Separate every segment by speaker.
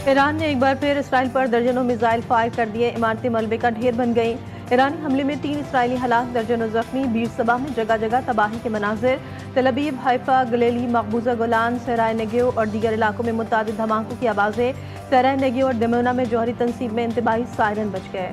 Speaker 1: Iran ने एक बार फिर इसराइल पर दर्जनों मिसाइल फायर कर दिए। इमारतें मलबे का ढेर बन गईं। ईरानी हमले में 3 इसराइली हलाक, दर्जनों जख्मी। बीर सबा में जगह जगह तबाही के मनाजिर। तेल अवीव, हैफा, गलीली, मकबूजा गोलान, सहराए नेगेव और दीगर इलाकों में मुतादिद धमाकों की आवाज़ें। सहराए नेगेव और दिमोना में जौहरी तनसीब में इंतबाही सायरन बज गए।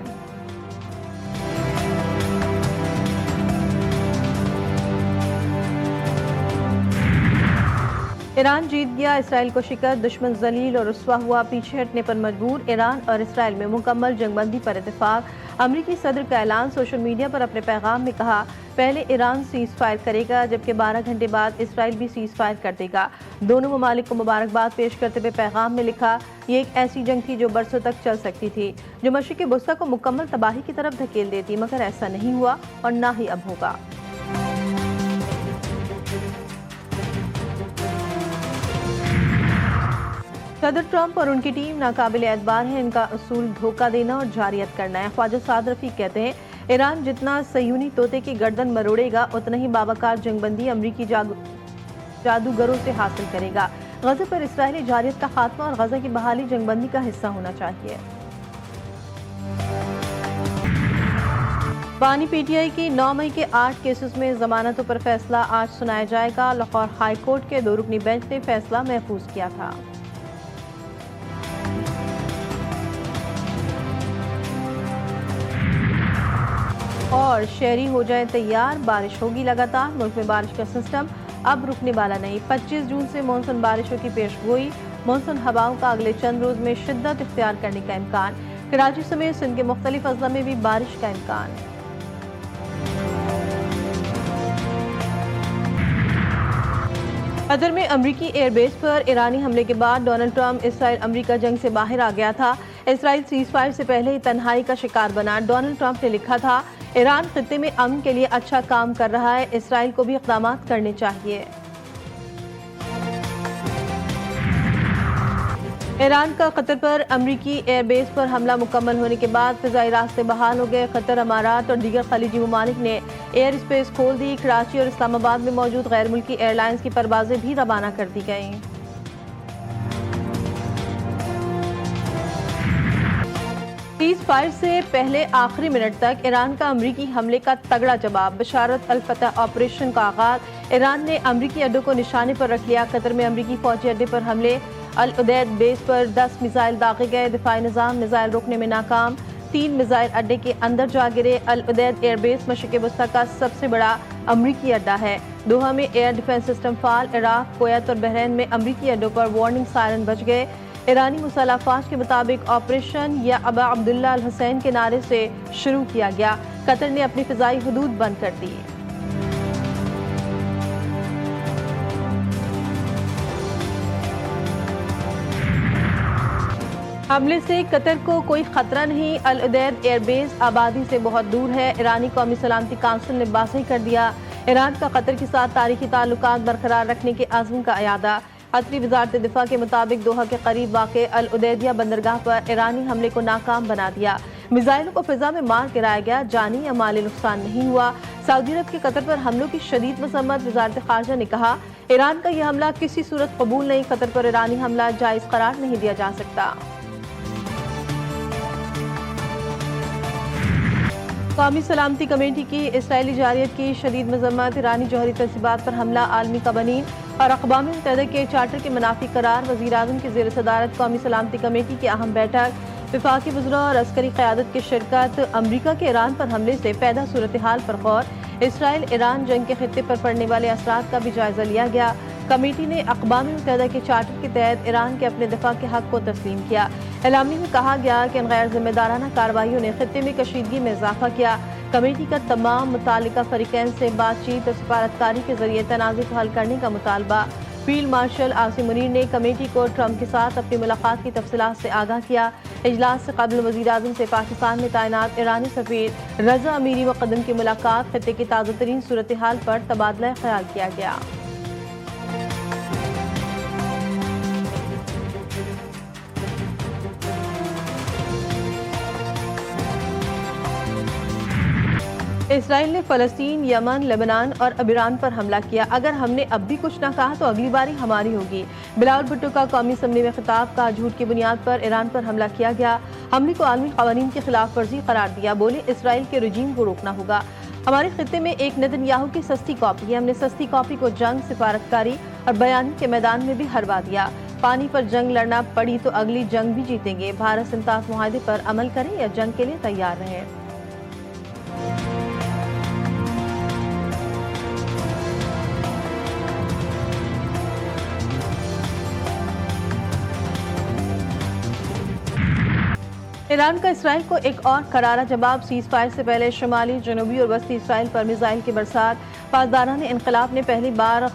Speaker 1: ईरान जीत गया, इसराइल को शिकस्त। दुश्मन जलील और रुस्वा हुआ, पीछे हटने पर मजबूर। ईरान और इसराइल में मुकम्मल जंगबंदी पर इत्तेफाक। अमरीकी सदर का ऐलान। सोशल मीडिया पर अपने पैगाम में कहा, पहले ईरान सीज फायर करेगा, जबकि 12 घंटे बाद इसराइल भी सीज फायर कर देगा। दोनों ममालिक को मुबारकबाद पेश करते हुए पैगाम में लिखा, ये एक ऐसी जंग थी जो बरसों तक चल सकती थी, जो मशरिक़ वुस्ता को मुकम्मल तबाही की तरफ धकेल देती, मगर ऐसा नहीं हुआ और ना ही अब होगा। सदर ट्रंप और उनकी टीम नाकाबिल एतबार है। इनका असूल धोखा देना और जारियत करना है। ख्वाजा साद रफीक कहते हैं, ईरान जितना सयूनी तोते की गर्दन मरोड़ेगा, उतना ही बावकार जंगबंदी अमरीकी जादूगरों से हासिल करेगा। गज़ा पर इसराइली जारियत का खात्मा और गज़ा की बहाली जंगबंदी का हिस्सा होना चाहिए। बानी पीटीआई की 9 मई के 8 केसेस में जमानतों पर फैसला आज सुनाया जाएगा। लाहौर हाई कोर्ट के 2 रुकनी बेंच ने फैसला महफूज किया था। और शहरी हो जाए तैयार, बारिश होगी लगातार। मुल्क में बारिश का सिस्टम अब रुकने वाला नहीं। 25 जून से मानसून बारिशों की पेशगोई। मानसून हवाओं का अगले चंद रोज में शिद्दत इख्तियार करने का इम्कान। कराची समेत सिंध के मुख्तलिफ अजला में भी बारिश का इम्कान। कतर में अमरीकी एयरबेस पर ईरानी हमले के बाद डोनाल्ड ट्रंप इसराइल अमरीका जंग से बाहर आ गया था। इसराइल सीज फायर से पहले ही तन्हाई का शिकार बना। डोनाल्ड ट्रंप ने लिखा था, ईरान खित्ते में अमन के लिए अच्छा काम कर रहा है, इसराइल को भी इक़दाम करने चाहिए। ईरान का कतर पर अमरीकी एयरबेस पर हमला मुकम्मल होने के बाद फ़िज़ाई रास्ते बहाल हो गए। कतर, अमारात और दीगर खलीजी ममालिक ने एयर स्पेस खोल दी। कराची और इस्लामाबाद में मौजूद गैर मुल्की एयरलाइंस की परवाजें भी रवाना कर दी गईं। सीज फायर से पहले आखिरी मिनट तक ईरान का अमरीकी हमले का तगड़ा जवाब। बशारत अल फतह ऑपरेशन का आगाज। ईरान ने अमरीकी अड्डों को निशाने पर रख लिया। कतर में अमरीकी फौजी अड्डे पर हमले। अल उदैद बेस पर 10 मिसाइल दागे गए। दिफाई निज़ाम मिसाइल रोकने में नाकाम। 3 मिसाइल अड्डे के अंदर जा गिरे। अल उदैद एयरबेस मशरिक़ वुस्ता का सबसे बड़ा अमरीकी अड्डा है। दोहा में एयर डिफेंस सिस्टम फाल। इराक, कुवैत और बहरीन में अमरीकी अड्डों पर वार्निंग सायरन बज गए। ईरानी मुसल्लह अफ़वाज के मुताबिक ऑपरेशन या अबा अब्दुल्ला अल हुसैन के नारे से शुरू किया गया। कतर ने अपनी फ़िज़ाई हदूद बंद कर दी। हमले से कतर को कोई खतरा नहीं। अल उदैद एयरबेस आबादी से बहुत दूर है। ईरानी कौमी सलामती काउंसिल ने वाज़ेह कर दिया, ईरान का कतर के साथ तारीखी ताल्लुकात बरकरार रखने के आज़म का अयादा। कतरी वज़ारत दिफा के मुताबिक दोहा के करीब वाक़े अल उदैदिया बंदरगाह पर ईरानी हमले को नाकाम बना दिया। मिसाइलों को फिजा में मार गिराया गया। जानी या माली नुकसान नहीं हुआ। सऊदी अरब के कतर पर हमलों की शदीद मसम्मत। वज़ारत ख़ारजा ने कहा, ईरान का यह हमला किसी सूरत कबूल नहीं। कतर पर ईरानी हमला जायज़ करार नहीं दिया जा सकता। कौमी सलामती कमेटी की इसराइली जारियत की शदीद मजम्मत। ईरानी जौहरी तंसीबात पर हमला आलमी कवानीन और अक़वाम मुत्तहिदा के चार्टर के मुनाफी करार। वज़ीर आज़म की ज़ेर सदारत कौमी सलामती कमेटी की अहम बैठक। विफाकी वज़रा और अस्करी क़यादत की शिरकत। अमरीका के ईरान पर हमले से पैदा सूरत हाल पर गौर। इसराइल ईरान जंग के खित्ते पर पड़ने वाले असरात का भी जायज़ा लिया गया। कमेटी ने अक़वाम मुत्तहिदा के चार्टर के तहत ईरान के अपने दफ़ा के हक़ को तस्लीम किया। एलामी में कहा गया कि इन गैर जिम्मेदाराना कार्रवाइयों ने खित्ते में कशीदगी में इजाफा किया। कमेटी का तमाम मुतालिका फरीकैन से बातचीत और सफारतकारी के जरिए तनाज़े को हल करने का मुतालबा। फील्ड मार्शल आसिम मुनीर ने कमेटी को ट्रंप के साथ अपनी मुलाकात की तफसीलात से आगाह किया। इजलास से कबल वज़ीर आज़म से पाकिस्तान में तैनात ईरानी सफ़ीर रज़ा अमीरी मुक़द्दम की मुलाकात। खित्ते की ताज़ा तरीन सूरत हाल पर तबादला ख्याल किया गया। इसराइल ने फ़लस्तीन, यमन, लेबनान और अब ईरान पर हमला किया। अगर हमने अब भी कुछ ना कहा तो अगली बारी हमारी होगी। बिलावल भुट्टो का कौमी असम्बली में खिताब का झूठ की बुनियाद पर ईरान पर हमला किया गया। हमले को आलमी क़वानीन की खिलाफ वर्जी करार दिया। बोले इसराइल के रजीम को रोकना होगा। हमारे खित्ते में एक नेतन्याहू की सस्ती कॉपी है। हमने सस्ती कॉपी को जंग, सिफारतकारी और बयानी के मैदान में भी हरवा दिया। पानी पर जंग लड़ना पड़ी तो अगली जंग भी जीतेंगे। भारत से इम्ताज मुआहदे पर अमल करें या जंग के लिए तैयार रहें। ईरान का इसराइल को एक और करारा जवाब। सीज फायर से पहले शुमाली, जनूबी और वस्ती इसराइल पर मिसाइल की बरसात। पासदारान इनकलाब ने पहली बार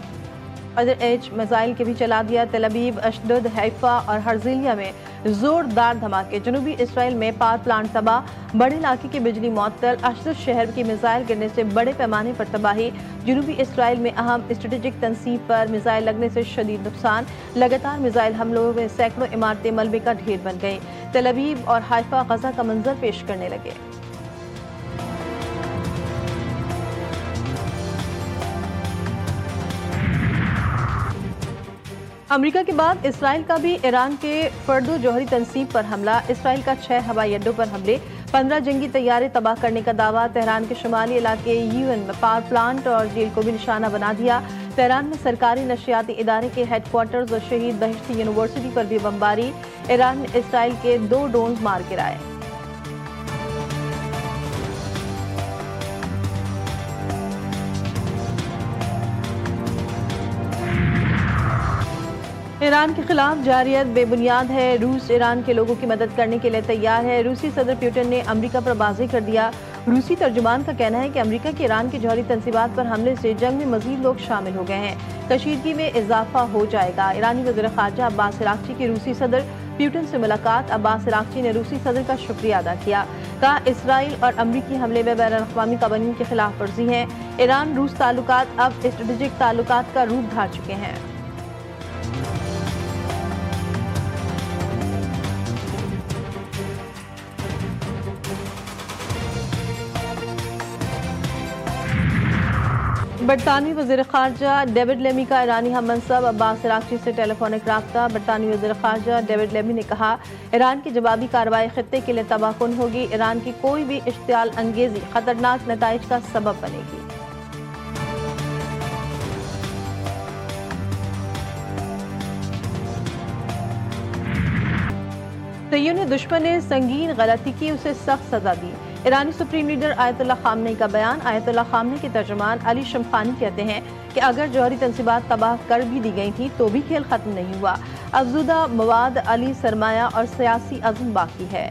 Speaker 1: एच मिसाइल के भी चला दिया। तेल अवीव, अशदद, हैफा और हर्जिलिया में जोरदार धमाके। जनूबी इसराइल में पावर प्लांट तबाह। बड़े इलाके की बिजली मुअत्तल। अशदद शहर की मिसाइल गिरने से बड़े पैमाने पर तबाही। जनूबी इसराइल में अहम स्ट्रेटेजिक तंसीब पर मिसाइल लगने से शदीद नुकसान। लगातार मिसाइल हमलों में सैकड़ों इमारतें मलबे का ढेर बन गई। तेल अवीव और हैफा गजा का मंजर पेश करने लगे। अमेरिका के बाद इसराइल का भी ईरान के फर्दो जौहरी तंसीब पर हमला। इसराइल का 6 हवाई अड्डों पर हमले। 15 जंगी तैयारे तबाह करने का दावा। तेहरान के शुमाली इलाके यूएन में पावर प्लांट और जेल को भी निशाना बना दिया। तेहरान में सरकारी नशियाती इदारे के हेडक्वार्टर्स और शहीद बहिश्ती यूनिवर्सिटी पर भी बमबारी। ईरान ने इसराइल के 2 ड्रोन मार गिराए। ईरान के खिलाफ जारियत बेबुनियाद है। रूस ईरान के लोगों की मदद करने के लिए तैयार है। रूसी सदर पुतिन ने अमेरिका पर बाजी कर दिया। रूसी तर्जुमान का कहना है कि अमेरिका के ईरान के जौहरी तंसीबात पर हमले से जंग में मजीद लोग शामिल हो गए हैं। कशीदगी में इजाफा हो जाएगा। ईरानी वज़ीर ख़ारजा अब्बास अराग़ची की रूसी सदर पुतिन से मुलाकात। अब्बास अराग़ची ने रूसी सदर का शुक्रिया अदा किया। कहा इसराइल और अमरीकी हमले में बैनुल-अक़वामी क़वानीन की खिलाफ वर्जी है। ईरान रूस ताल्लुकात अब स्ट्रेटेजिक ताल्लुकात का रूप धार चुके हैं। बरतानवी वज़ीर ख़ारजा डेविड लेमी का ईरानी हम मनसब अब्बास अराग़ची से टेलीफोनिक राब्ता। बरतानवी वज़ीर ख़ारजा डेविड लेमी ने कहा ईरान की जवाबी कार्रवाई खित्ते के लिए तबाहकुन होगी। ईरान की कोई भी इश्तियाल अंगेज़ी खतरनाक नताइज का सबब बनेगी। तैय्यूर ने दुश्मन ने संगीन गलती की, उसे सख्त सजा दी। ईरानी सुप्रीम लीडर आयतुल्लाह खामनेई का बयान। आयतुल्लाह खामनेई के तर्जुमान अली शमखानी कहते हैं कि अगर जौहरी तंसीबात तबाह कर भी दी गई थी तो भी खेल खत्म नहीं हुआ। अफजूदा मवाद, अली सरमाया और सियासी अज़्म बाकी है।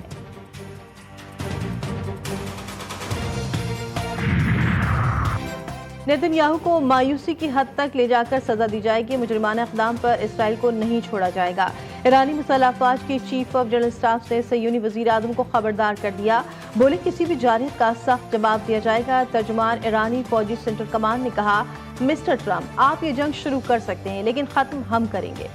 Speaker 1: नेतन्याहू को मायूसी की हद तक ले जाकर सजा दी जाएगी। मुजरिमाना इक़दाम पर इसराइल को नहीं छोड़ा जाएगा। ईरानी मुसल्लह अफ़वाज के चीफ ऑफ जनरल स्टाफ ने सयूनी वज़ीर आज़म को खबरदार कर दिया। बोले किसी भी जारियत का सख्त जवाब दिया जाएगा। तर्जुमान ईरानी फौजी सेंट्रल कमांड ने कहा मिस्टर ट्रंप आप ये जंग शुरू कर सकते हैं लेकिन खत्म हम करेंगे।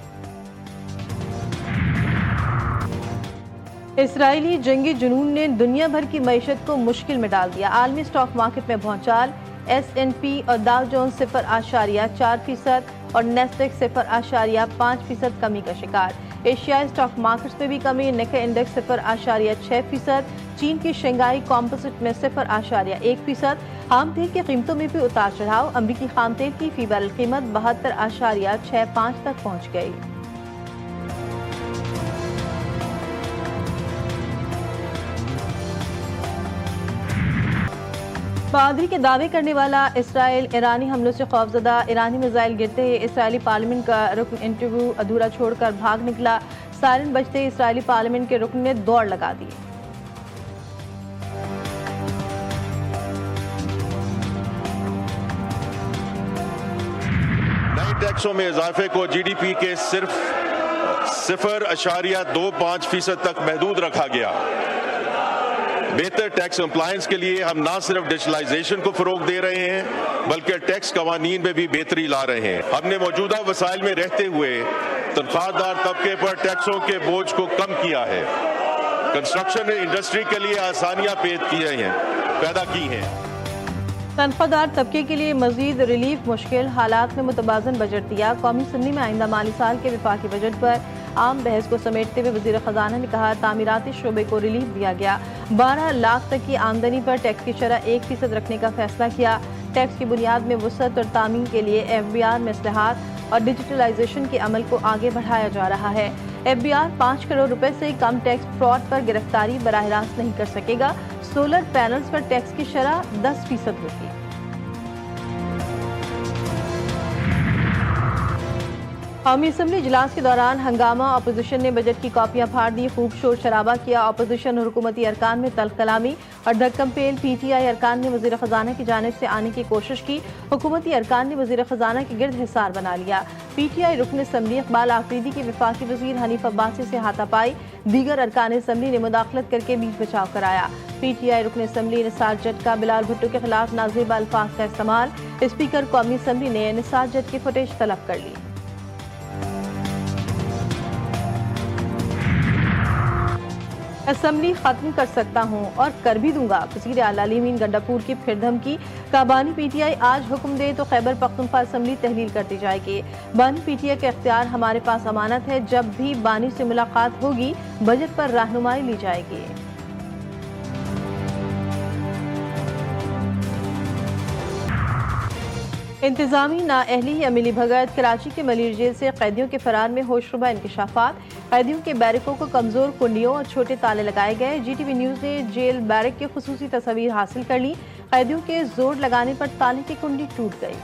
Speaker 1: इसराइली जंगी जुनून ने दुनिया भर की मईशत को मुश्किल में डाल दिया। आलमी स्टॉक मार्केट में भौचाल। S&P और डाउ जोन्स 0.4% और नेस्डेक 0.5% कमी का शिकार। एशियाई स्टॉक मार्केट्स में भी कमी। निक्के इंडेक्स 0.6%। चीन की शंघाई कॉम्पोजिट में 0.1%। खाम तेल की कीमतों में भी उतार चढ़ाव। अमरीकी खाम तेल की फी बैरल कीमत 72.65 तक पहुंच गई। बहादुरी के दावे करने वाला इसराइल ईरानी हमलों से खौफजदा। ईरानी मिसाइल गिरते ही इसराइली पार्लियामेंट का रुकन इंटरव्यू अधूरा छोड़कर भाग निकला। सायरन बजते ही इसराइली पार्लियामेंट के रुकन ने दौड़ लगा दी।
Speaker 2: नए टैक्सों में इजाफे को GDP के सिर्फ 0.25% तक महदूद रखा गया। बेहतर टैक्स कंप्लायंस के लिए हम न सिर्फ डिजिटलाइजेशन को फरोग दे रहे हैं बल्कि टैक्स कवानीन में भी बेहतरी ला रहे हैं। हमने मौजूदा वसाइल में रहते हुए तनख्वाहदार तबके पर टैक्सों के बोझ को कम किया है। कंस्ट्रक्शन इंडस्ट्री के लिए आसानियां पैदा की हैं।
Speaker 1: तनख्वाहदार तबके के लिए मजीद रिलीफ मुश्किल हालात में मुतबाजन बजट दिया। कौमी असम्बली में आइंदा माली साल के विफाकी बजट पर आम बहस को समेटते हुए वजीर खजाना ने कहा, तामीराती शोबे को रिलीफ दिया गया। 12 लाख तक की आमदनी पर टैक्स की शरह 1% रखने का फैसला किया। टैक्स की बुनियाद में वसअत और तामीन के लिए FBR में इस्लाहात और डिजिटलाइजेशन के अमल को आगे बढ़ाया जा रहा है। FBR 5 करोड़ रुपए से कम टैक्स फ्रॉड पर गिरफ्तारी बराह रास्त नहीं कर सकेगा। सोलर पैनल्स पर टैक्स की शरह 10% होगी। कौमी असम्बली इजलास के दौरान हंगामा, अपोजिशन ने बजट की कॉपियां फाड़ दी, खूब शोर शराबा किया। अपोजिशन और हुकूमती अरकान में तल्ख कलामी और धक्कम पेल। PTI अरकान ने वजीर खजाना की जानिब से आने की कोशिश की। हुकूमती अरकान ने वजीर खजाना के गिर्द हिसार बना लिया। PTI रुकन असम्बली इकबाल आफरीदी की वफाकी वजीर हनीफ अब्बासी से हाथापाई। दीगर अरकान असम्बली ने मुदाखलत करके बीच बचाव कराया। PTI रुकन असम्बली निसार जट का बिलाल भुट्टो के खिलाफ नाज़ेब अल्फाज का इस्तेमाल। स्पीकर कौमी असम्बली ने निसार जट की फुटेज तलब कर ली। असम्बली खत्म कर सकता हूँ और कर भी दूंगा, वज़ीर आला लीमीन गंडापुर की फिर धमकी। का बानी PTI आज हुक्म दे तो खैबर पख्तूनख्वा असम्बली तहलील कर दी जाएगी। बानी PTI के इख्तियार हमारे पास अमानत है, जब भी बानी से मुलाकात होगी बजट पर रहनुमाई ली जाएगी। इंतजामी नाअहली या मिली भगत। कराची के मलीर जेल से कैदियों के फरार में होशरुबा इंकशाफात। कैदियों के बैरकों को कमजोर कुंडियों और छोटे ताले लगाए गए। GTV न्यूज ने जेल बैरक की खुसूसी तस्वीर हासिल कर ली। कैदियों के जोर लगाने पर ताले की कुंडी टूट गई।